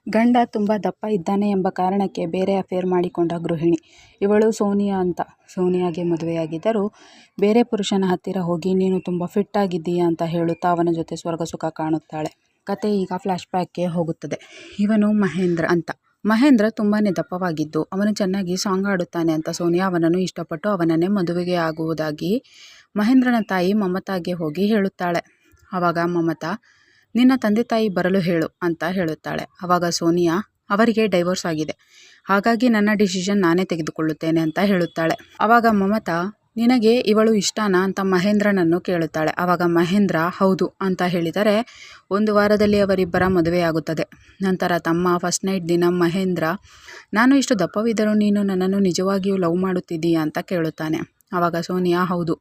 ಗಂಡ ತುಂಬ ದಪ್ಪ ಇದ್ದಾನೆ ಎಂಬ ಕಾರಣಕ್ಕೆ ಬೇರೆ ಅಫೇರ್ ಮಾಡಿಕೊಂಡ ಗೃಹಿಣಿ. ಇವಳು ಸೋನಿಯಾ ಅಂತ. ಸೋನಿಯಾಗೆ ಮದುವೆಯಾಗಿದ್ದರೂ ಬೇರೆ ಪುರುಷನ ಹತ್ತಿರ ಹೋಗಿ ನೀನು ತುಂಬ ಫಿಟ್ ಆಗಿದ್ದೀಯಾ ಅಂತ ಹೇಳುತ್ತಾ ಅವನ ಜೊತೆ ಸ್ವರ್ಗ ಸುಖ ಕಾಣುತ್ತಾಳೆ. ಕತೆ ಈಗ ಫ್ಲ್ಯಾಶ್ ಬ್ಯಾಕ್ಗೆ ಹೋಗುತ್ತದೆ. ಇವನು ಮಹೇಂದ್ರ ಅಂತ. ಮಹೇಂದ್ರ ತುಂಬಾ ದಪ್ಪವಾಗಿದ್ದು ಅವನು ಚೆನ್ನಾಗಿ ಸಾಂಗ್ ಆಡುತ್ತಾನೆ ಅಂತ ಸೋನಿಯಾ ಅವನನ್ನು ಇಷ್ಟಪಟ್ಟು ಅವನನ್ನೇ ಮದುವೆಗೆ ಆಗುವುದಾಗಿ ಮಹೇಂದ್ರನ ತಾಯಿ ಮಮತಾಗೆ ಹೋಗಿ ಹೇಳುತ್ತಾಳೆ. ಆವಾಗ ಮಮತಾ, ನಿನ್ನ ತಂದೆ ತಾಯಿ ಬರಲು ಹೇಳು ಅಂತ ಹೇಳುತ್ತಾಳೆ. ಆವಾಗ ಸೋನಿಯಾ, ಅವರಿಗೆ ಡೈವೋರ್ಸ್ ಆಗಿದೆ, ಹಾಗಾಗಿ ನನ್ನ ಡಿಸಿಷನ್ ನಾನೇ ತೆಗೆದುಕೊಳ್ಳುತ್ತೇನೆ ಅಂತ ಹೇಳುತ್ತಾಳೆ. ಆವಾಗ ಮಮತಾ, ನಿನಗೆ ಇವಳು ಇಷ್ಟನಾ ಅಂತ ಮಹೇಂದ್ರನನ್ನು ಕೇಳುತ್ತಾಳೆ. ಆವಾಗ ಮಹೇಂದ್ರ ಹೌದು ಅಂತ ಹೇಳಿದರೆ 1 ವಾರದಲ್ಲಿ ಅವರಿಬ್ಬರ ಮದುವೆಯಾಗುತ್ತದೆ. ನಂತರ ತಮ್ಮ ಫಸ್ಟ್ ನೈಟ್ ದಿನ ಮಹೇಂದ್ರ, ನಾನು ಇಷ್ಟು ದಪ್ಪವಿದ್ದರೂ ನೀನು ನನ್ನನ್ನು ನಿಜವಾಗಿಯೂ ಲವ್ ಮಾಡುತ್ತಿದ್ದೀಯಾ ಅಂತ ಕೇಳುತ್ತಾನೆ. ಆವಾಗ ಸೋನಿಯಾ, ಹೌದು,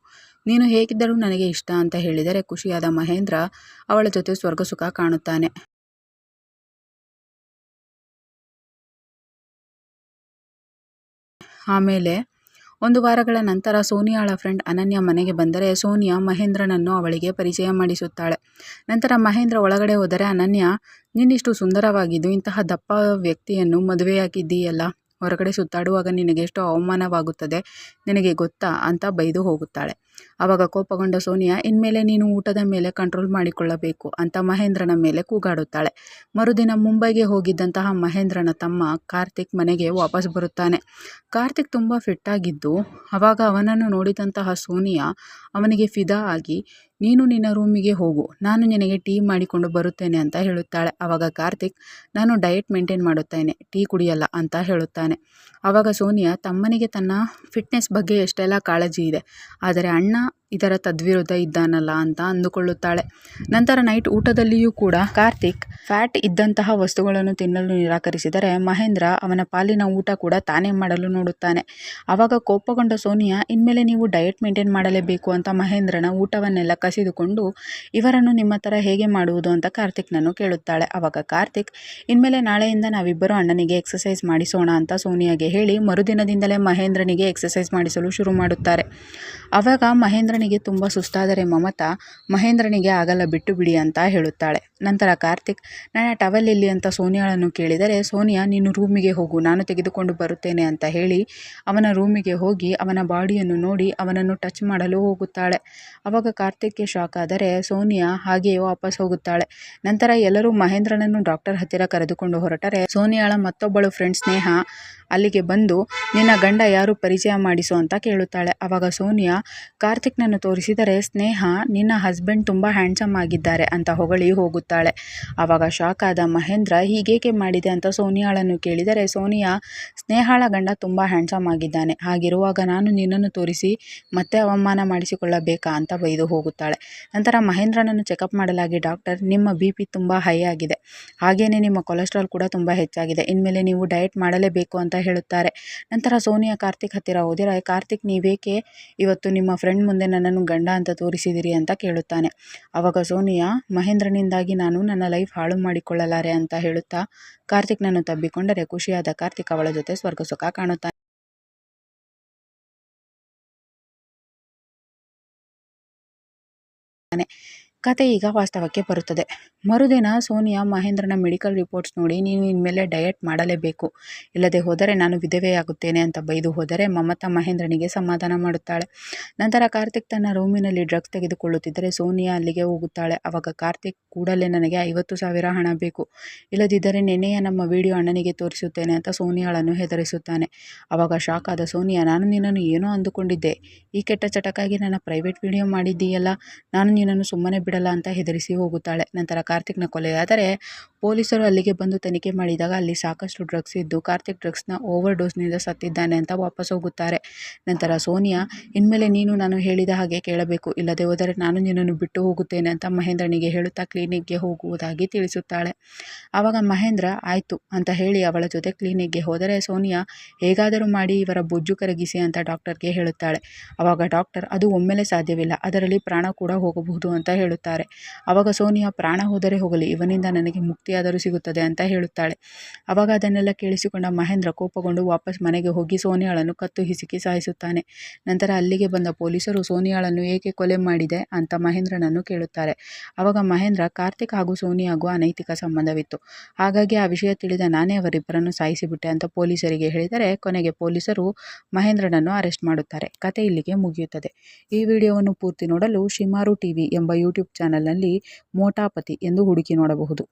ನೀನು ಹೇಗಿದ್ದರೂ ನನಗೆ ಇಷ್ಟ ಅಂತ ಹೇಳಿದರೆ ಖುಷಿಯಾದ ಮಹೇಂದ್ರ ಅವಳ ಜೊತೆ ಸ್ವರ್ಗ ಸುಖ ಕಾಣುತ್ತಾನೆ. ಆಮೇಲೆ 1 ವಾರಗಳ ನಂತರ ಸೋನಿಯಾಳ ಫ್ರೆಂಡ್ ಅನನ್ಯ ಮನೆಗೆ ಬಂದರೆ ಸೋನಿಯಾ ಮಹೇಂದ್ರನನ್ನು ಅವಳಿಗೆ ಪರಿಚಯ ಮಾಡಿಸುತ್ತಾಳೆ. ನಂತರ ಮಹೇಂದ್ರ ಒಳಗಡೆ ಹೋದರೆ ಅನನ್ಯ, ನೀನಿಷ್ಟು ಸುಂದರವಾಗಿದ್ದು ಇಂತಹ ದಪ್ಪ ವ್ಯಕ್ತಿಯನ್ನು ಮದುವೆಯಾಗಿದ್ದೀಯಲ್ಲ, ಹೊರಗಡೆ ಸುತ್ತಾಡುವಾಗ ನಿನಗೆ ಎಷ್ಟು ಅವಮಾನವಾಗುತ್ತದೆ ನಿನಗೆ ಗೊತ್ತಾ ಅಂತ ಬೈದು ಹೋಗುತ್ತಾಳೆ. ಆವಾಗ ಕೋಪಗೊಂಡ ಸೋನಿಯಾ, ಇನ್ಮೇಲೆ ನೀನು ಊಟದ ಮೇಲೆ ಕಂಟ್ರೋಲ್ ಮಾಡಿಕೊಳ್ಳಬೇಕು ಅಂತ ಮಹೇಂದ್ರನ ಮೇಲೆ ಕೂಗಾಡುತ್ತಾಳೆ. ಮರುದಿನ ಮುಂಬೈಗೆ ಹೋಗಿದ್ದಂತಹ ಮಹೇಂದ್ರನ ತಮ್ಮ ಕಾರ್ತಿಕ್ ಮನೆಗೆ ವಾಪಸ್ ಬರುತ್ತಾನೆ. ಕಾರ್ತಿಕ್ ತುಂಬ ಫಿಟ್ ಆಗಿದ್ದು ಆವಾಗ ಅವನನ್ನು ನೋಡಿದಂತಹ ಸೋನಿಯಾ ಅವನಿಗೆ ಫಿದಾ ಆಗಿ, ನೀನು ನಿನ್ನ ರೂಮಿಗೆ ಹೋಗು, ನಾನು ನಿನಗೆ ಟೀ ಮಾಡಿಕೊಂಡು ಬರುತ್ತೇನೆ ಅಂತ ಹೇಳುತ್ತಾಳೆ. ಆವಾಗ ಕಾರ್ತಿಕ್, ನಾನು ಡಯಟ್ ಮೇಂಟೈನ್ ಮಾಡುತ್ತೇನೆ, ಟೀ ಕುಡಿಯಲ್ಲ ಅಂತ ಹೇಳುತ್ತಾನೆ. ಆವಾಗ ಸೋನಿಯಾ ತಮ್ಮನಿಗೆ ತನ್ನ ಫಿಟ್ನೆಸ್ ಬಗ್ಗೆ ಎಷ್ಟೆಲ್ಲ ಕಾಳಜಿ ಇದೆ, ಆದರೆ ಅಣ್ಣ ಇದರ ತದ್ವಿರುದ್ಧ ಇದ್ದಾನಲ್ಲ ಅಂತ ಅಂದುಕೊಳ್ಳುತ್ತಾಳೆ. ನಂತರ ನೈಟ್ ಊಟದಲ್ಲಿಯೂ ಕೂಡ ಕಾರ್ತಿಕ್ ಫ್ಯಾಟ್ ಇದ್ದಂತಹ ವಸ್ತುಗಳನ್ನು ತಿನ್ನಲು ನಿರಾಕರಿಸಿದರೆ ಮಹೇಂದ್ರ ಅವನ ಪಾಲಿನ ಊಟ ಕೂಡ ತಾನೇ ಮಾಡಲು ನೋಡುತ್ತಾನೆ. ಆವಾಗ ಕೋಪಗೊಂಡ ಸೋನಿಯಾ, ಇನ್ಮೇಲೆ ನೀವು ಡಯಟ್ ಮೇಂಟೈನ್ ಮಾಡಲೇಬೇಕು ಅಂತ ಮಹೇಂದ್ರನ ಊಟವನ್ನೆಲ್ಲ ಕಸಿದುಕೊಂಡು ಇವರನ್ನು ನಿಮ್ಮ ಥರ ಹೇಗೆ ಮಾಡುವುದು ಅಂತ ಕಾರ್ತಿಕ್ನನ್ನು ಕೇಳುತ್ತಾಳೆ. ಆವಾಗ ಕಾರ್ತಿಕ್, ಇನ್ಮೇಲೆ ನಾಳೆಯಿಂದ ನಾವಿಬ್ಬರು ಅಣ್ಣನಿಗೆ ಎಕ್ಸಸೈಸ್ ಮಾಡಿಸೋಣ ಅಂತ ಸೋನಿಯಾಗೆ ಹೇಳಿ ಮರುದಿನದಿಂದಲೇ ಮಹೇಂದ್ರನಿಗೆ ಎಕ್ಸಸೈಸ್ ಮಾಡಿಸಲು ಶುರು ಮಾಡುತ್ತಾರೆ. ಆವಾಗ ಮಹೇಂದ್ರನಿಗೆ ತುಂಬ ಸುಸ್ತಾದರೆ ಮಮತಾ, ಮಹೇಂದ್ರನಿಗೆ ಆಗಲ್ಲ, ಬಿಟ್ಟು ಬಿಡಿ ಅಂತ ಹೇಳುತ್ತಾಳೆ. ನಂತರ ಕಾರ್ತಿಕ್, ನನ್ನ ಟವಲ್ ಎಲ್ಲಿ ಅಂತ ಸೋನಿಯಾಳನ್ನು ಕೇಳಿದರೆ ಸೋನಿಯಾ, ನೀನು ರೂಮಿಗೆ ಹೋಗು, ನಾನು ತೆಗೆದುಕೊಂಡು ಬರುತ್ತೇನೆ ಅಂತ ಹೇಳಿ ಅವನ ರೂಮಿಗೆ ಹೋಗಿ ಅವನ ಬಾಡಿಯನ್ನು ನೋಡಿ ಅವನನ್ನು ಟಚ್ ಮಾಡಲು ಹೋಗುತ್ತಾಳೆ. ಆವಾಗ ಕಾರ್ತಿಕ್ಗೆ ಶಾಕ್ ಆದರೆ ಸೋನಿಯಾ ಹಾಗೆಯೇ ವಾಪಸ್ ಹೋಗುತ್ತಾಳೆ. ನಂತರ ಎಲ್ಲರೂ ಮಹೇಂದ್ರನನ್ನು ಡಾಕ್ಟರ್ ಹತ್ತಿರ ಕರೆದುಕೊಂಡು ಹೊರಟರೆ ಸೋನಿಯಾಳ ಮತ್ತೊಬ್ಬಳು ಫ್ರೆಂಡ್ ಸ್ನೇಹ ಅಲ್ಲಿಗೆ ಬಂದು, ನಿನ್ನ ಗಂಡ ಯಾರು, ಪರಿಚಯ ಮಾಡಿಸು ಅಂತ ಕೇಳುತ್ತಾಳೆ. ಆವಾಗ ಸೋನಿಯಾ ಕಾರ್ತಿಕ್ನನ್ನು ತೋರಿಸಿದರೆ ಸ್ನೇಹ, ನಿನ್ನ ಹಸ್ಬೆಂಡ್ ತುಂಬ ಹ್ಯಾಂಡ್ಸಮ್ ಆಗಿದ್ದಾರೆ ಅಂತ ಹೊಗಳಿ ಹೋಗುತ್ತಾಳೆ. ಆವಾಗ ಶಾಕ್ ಆದ ಮಹೇಂದ್ರ, ಹೀಗೇಕೆ ಮಾಡಿದೆ ಅಂತ ಸೋನಿಯಾಳನ್ನು ಕೇಳಿದರೆ ಸೋನಿಯಾ, ಸ್ನೇಹಾಳ ಗಂಡ ತುಂಬ ಹ್ಯಾಂಡ್ಸಮ್ ಆಗಿದ್ದಾನೆ, ಹಾಗಿರುವಾಗ ನಾನು ನಿನ್ನನ್ನು ತೋರಿಸಿ ಮತ್ತೆ ಅವಮಾನ ಮಾಡಿಸಿಕೊಳ್ಳಬೇಕಾ ಅಂತ ಬೈದು ಹೋಗುತ್ತಾಳೆ. ನಂತರ ಮಹೇಂದ್ರನನ್ನು ಚೆಕಪ್ ಮಾಡಲಾಗಿ ಡಾಕ್ಟರ್, ನಿಮ್ಮ BP ತುಂಬ ಹೈ ಆಗಿದೆ, ಹಾಗೆಯೇ ನಿಮ್ಮ ಕೊಲೆಸ್ಟ್ರಾಲ್ ಕೂಡ ತುಂಬ ಹೆಚ್ಚಾಗಿದೆ, ಇನ್ಮೇಲೆ ನೀವು ಡಯಟ್ ಮಾಡಲೇಬೇಕು ಅಂತ ಹೇಳುತ್ತಾರೆ. ನಂತರ ಸೋನಿಯಾ ಕಾರ್ತಿಕ್ ಹತ್ತಿರ ಹೋದರೆ ಕಾರ್ತಿಕ್, ನೀವೇಕೆ ಇವತ್ತು ನಿಮ್ಮ ಫ್ರೆಂಡ್ ಮುಂದೆ ನನ್ನನ್ನು ಗಂಡ ಅಂತ ತೋರಿಸಿದಿರಿ ಅಂತ ಕೇಳುತ್ತಾನೆ. ಆವಾಗ ಸೋನಿಯಾ, ಮಹೇಂದ್ರನಿಂದಾಗಿ ನಾನು ನನ್ನ ಲೈಫ್ ಹಾಳು ಮಾಡಿಕೊಳ್ಳಲಾರೆ ಅಂತ ಹೇಳುತ್ತಾ ಕಾರ್ತಿಕ್ನನ್ನು ತಬ್ಬಿಕೊಂಡರೆ ಖುಷಿಯಾದ ಕಾರ್ತಿಕ್ ಅವಳ ಜೊತೆ ಸ್ವರ್ಗ ಸುಖ ಕಾಣುತ್ತಾನೆ. ಕತೆ ಈಗ ವಾಸ್ತವಕ್ಕೆ ಬರುತ್ತದೆ. ಮರುದಿನ ಸೋನಿಯಾ ಮಹೇಂದ್ರನ ಮೆಡಿಕಲ್ ರಿಪೋರ್ಟ್ಸ್ ನೋಡಿ, ನೀನು ಇನ್ಮೇಲೆ ಡಯಟ್ ಮಾಡಲೇಬೇಕು, ಇಲ್ಲದೆ ಹೋದರೆ ನಾನು ವಿಧವೆಯಾಗುತ್ತೇನೆ ಅಂತ ಬೈದು ಹೋದರೆ ಮಮತಾ ಮಹೇಂದ್ರನಿಗೆ ಸಮಾಧಾನ ಮಾಡುತ್ತಾಳೆ. ನಂತರ ಕಾರ್ತಿಕ್ ತನ್ನ ರೂಮಿನಲ್ಲಿ ಡ್ರಗ್ಸ್ ತೆಗೆದುಕೊಳ್ಳುತ್ತಿದ್ದರೆ ಸೋನಿಯಾ ಅಲ್ಲಿಗೆ ಹೋಗುತ್ತಾಳೆ. ಆವಾಗ ಕಾರ್ತಿಕ್, ಕೂಡಲೇ ನನಗೆ 50,000 ಹಣ ಬೇಕು, ಇಲ್ಲದಿದ್ದರೆ ನೆನೆಯ ನಮ್ಮ ವಿಡಿಯೋ ಅಣ್ಣನಿಗೆ ತೋರಿಸುತ್ತೇನೆ ಅಂತ ಸೋನಿಯಾಳನ್ನು ಹೆದರಿಸುತ್ತಾನೆ. ಆವಾಗ ಶಾಕ್ ಆದ ಸೋನಿಯಾ, ನಾನು ನಿನ್ನನ್ನು ಏನೋ ಅಂದುಕೊಂಡಿದ್ದೆ, ಈ ಕೆಟ್ಟ ಚಟಕ್ಕಾಗಿ ನನ್ನ ಪ್ರೈವೇಟ್ ವಿಡಿಯೋ ಮಾಡಿದ್ದೀಯಲ್ಲ, ನಾನು ನಿನ್ನನ್ನು ಸುಮ್ಮನೆ ಬಿಡಲ್ಲ ಅಂತ ಹೆದರಿಸಿ ಹೋಗುತ್ತಾಳೆ. ನಂತರ ಕಾರ್ತಿಕ್ನ ಕೊಲೆಯಾದರೆ ಪೊಲೀಸರು ಅಲ್ಲಿಗೆ ಬಂದು ತನಿಖೆ ಮಾಡಿದಾಗ ಅಲ್ಲಿ ಸಾಕಷ್ಟು ಡ್ರಗ್ಸ್ ಇದ್ದು ಕಾರ್ತಿಕ್ ಡ್ರಗ್ಸ್ನ ಓವರ್ ಡೋಸ್ನಿಂದ ಸತ್ತಿದ್ದಾನೆ ಅಂತ ವಾಪಸ್ ಹೋಗುತ್ತಾರೆ. ನಂತರ ಸೋನಿಯಾ, ಇನ್ಮೇಲೆ ನೀನು ನಾನು ಹೇಳಿದ ಹಾಗೆ ಕೇಳಬೇಕು, ಇಲ್ಲದೆ ಹೋದರೆ ನಾನು ನಿನ್ನನ್ನು ಬಿಟ್ಟು ಹೋಗುತ್ತೇನೆ ಅಂತ ಮಹೇಂದ್ರನಿಗೆ ಹೇಳುತ್ತಾ ಕ್ಲಿನಿಕ್ಗೆ ಹೋಗುವುದಾಗಿ ತಿಳಿಸುತ್ತಾಳೆ. ಆವಾಗ ಮಹೇಂದ್ರ ಆಯ್ತು ಅಂತ ಹೇಳಿ ಅವಳ ಜೊತೆ ಕ್ಲಿನಿಕ್ಗೆ ಹೋದರೆ ಸೋನಿಯಾ, ಹೇಗಾದರೂ ಮಾಡಿ ಇವರ ಬೊಜ್ಜು ಕರಗಿಸಿ ಅಂತ ಡಾಕ್ಟರ್ಗೆ ಹೇಳುತ್ತಾಳೆ. ಆವಾಗ ಡಾಕ್ಟರ್, ಅದು ಒಮ್ಮೆಲೆ ಸಾಧ್ಯವಿಲ್ಲ, ಅದರಲ್ಲಿ ಪ್ರಾಣ ಕೂಡ ಹೋಗಬಹುದು ಅಂತ ಹೇಳುತ್ತಾರೆ. ಆವಾಗ ಸೋನಿಯಾ, ಪ್ರಾಣ ಹೋದರೆ ಹೋಗಲಿ, ಇವನಿಂದ ನನಗೆ ಮುಕ್ತಿ ಶಾಂತಿಯಾದರೂ ಸಿಗುತ್ತದೆ ಅಂತ ಹೇಳುತ್ತಾಳೆ. ಆವಾಗ ಅದನ್ನೆಲ್ಲ ಕೇಳಿಸಿಕೊಂಡ ಮಹೇಂದ್ರ ಕೋಪಗೊಂಡು ವಾಪಸ್ ಮನೆಗೆ ಹೋಗಿ ಸೋನಿಯಾಳನ್ನು ಕತ್ತು ಹಿಸುಕಿ ಸಾಯಿಸುತ್ತಾನೆ. ನಂತರ ಅಲ್ಲಿಗೆ ಬಂದ ಪೊಲೀಸರು ಸೋನಿಯಾಳನ್ನು ಏಕೆ ಕೊಲೆ ಮಾಡಿದೆ ಅಂತ ಮಹೇಂದ್ರನನ್ನು ಕೇಳುತ್ತಾರೆ. ಆವಾಗ ಮಹೇಂದ್ರ ಕಾರ್ತಿಕ್ ಹಾಗೂ ಸೋನಿಯಾಗೂ ಅನೈತಿಕ ಸಂಬಂಧವಿತ್ತು, ಹಾಗಾಗಿ ಆ ವಿಷಯ ತಿಳಿದ ನಾನೇ ಅವರಿಬ್ಬರನ್ನು ಸಾಯಿಸಿಬಿಟ್ಟೆ ಅಂತ ಪೊಲೀಸರಿಗೆ ಹೇಳಿದರೆ ಕೊನೆಗೆ ಪೊಲೀಸರು ಮಹೇಂದ್ರನನ್ನು ಅರೆಸ್ಟ್ ಮಾಡುತ್ತಾರೆ. ಕತೆ ಇಲ್ಲಿಗೆ ಮುಗಿಯುತ್ತದೆ. ಈ ವಿಡಿಯೋವನ್ನು ಪೂರ್ತಿ ನೋಡಲು ಶಿಮಾರು ಟಿವಿ ಎಂಬ ಯೂಟ್ಯೂಬ್ ಚಾನಲ್ನಲ್ಲಿ ಮೋಟಾಪತಿ ಎಂದು ಹುಡುಕಿ ನೋಡಬಹುದು.